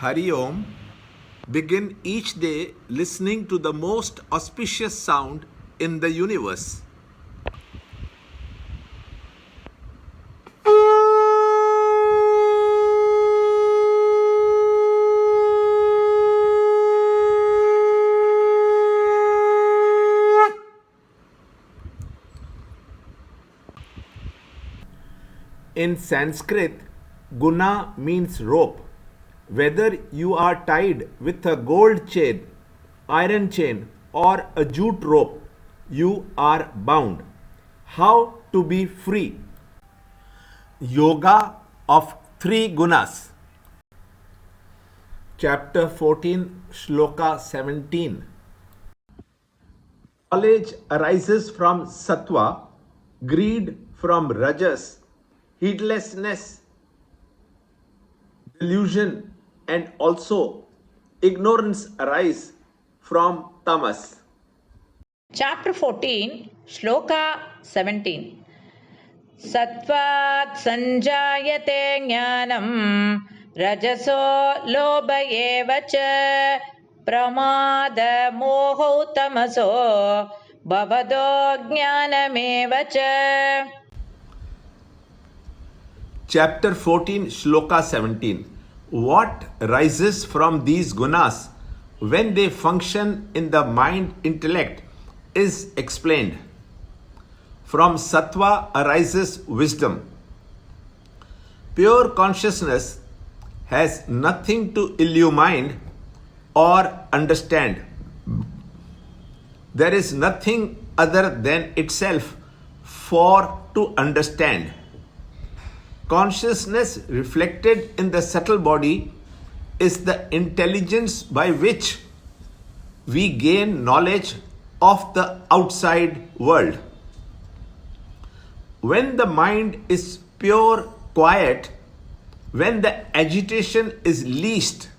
Hari Om. Begin each day listening to the most auspicious sound in the universe. In Sanskrit, guna means rope. Whether you are tied with a gold chain, iron chain, or a jute rope, you are bound. How to be free? Yoga of three gunas. Chapter 14, Shloka 17. Knowledge arises from sattva, greed from rajas, heedlessness, delusion, and also ignorance arise from tamas. Chapter 14, Shloka 17. Sattvat sanjayate jnanam rajaso lobha eva cha pramada moho tamaso bhavado jnanameva cha. Chapter 14, Shloka 17. What rises from these gunas when they function in the mind intellect is explained. From sattva arises wisdom. Pure consciousness has nothing to illumine or understand. There is nothing other than itself for to understand. Consciousness reflected in the subtle body is the intelligence by which we gain knowledge of the outside world. When the mind is pure, quiet, when the agitation is least,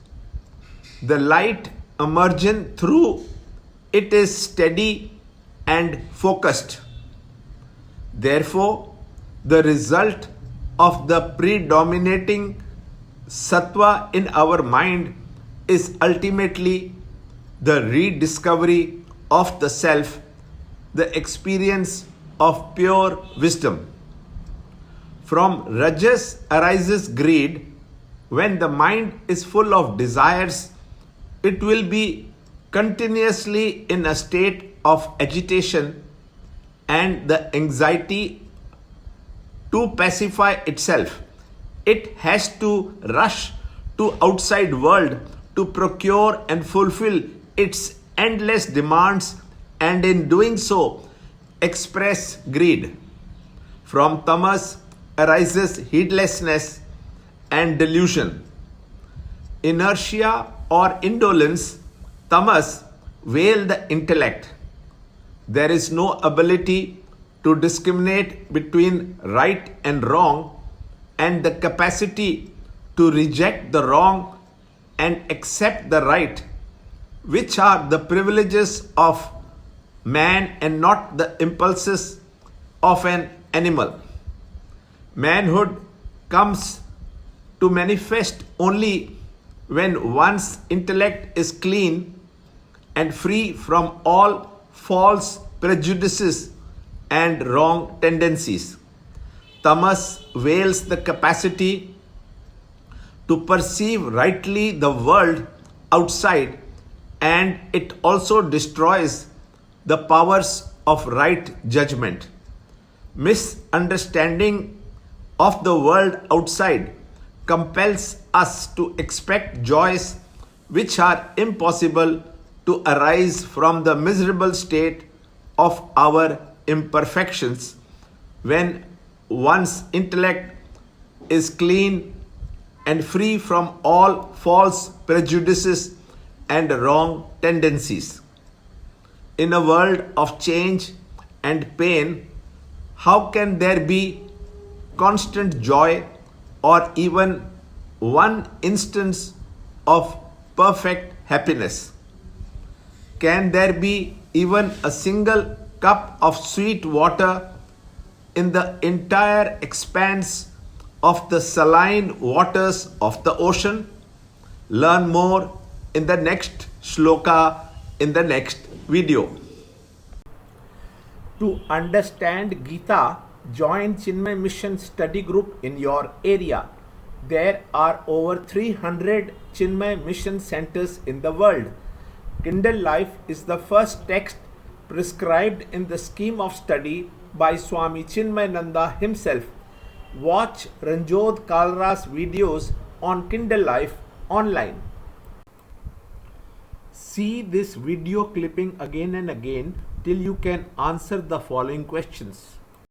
the light emerging through it is steady and focused. Therefore, the result of the predominating sattva in our mind is ultimately the rediscovery of the self, the experience of pure wisdom. From rajas arises greed. When the mind is full of desires, it will be continuously in a state of agitation, and the anxiety to pacify itself, it has to rush to outside world to procure and fulfill its endless demands, and in doing so express greed. From tamas arises heedlessness and delusion. Inertia or indolence, tamas, veil the intellect. There is no ability to discriminate between right and wrong, and the capacity to reject the wrong and accept the right, which are the privileges of man and not the impulses of an animal. Manhood comes to manifest only when one's intellect is clean and free from all false prejudices and wrong tendencies. Tamas veils the capacity to perceive rightly the world outside, and it also destroys the powers of right judgment. Misunderstanding of the world outside compels us to expect joys which are impossible to arise from the miserable state of our imperfections. When one's intellect is clean and free from all false prejudices and wrong tendencies. In a world of change and pain, how can there be constant joy or even one instance of perfect happiness? Can there be even a single cup of sweet water in the entire expanse of the saline waters of the ocean? learn more in the next shloka in the next video. To understand Gita, join Chinmaya Mission study group in your area. There are over 300 Chinmaya Mission centers in the world. Kindle Life is the first text prescribed in the scheme of study by Swami Chinmayananda himself. Watch Ranjod Kalra's videos on Kindle Life online. See this video clipping again and again till you can answer the following questions.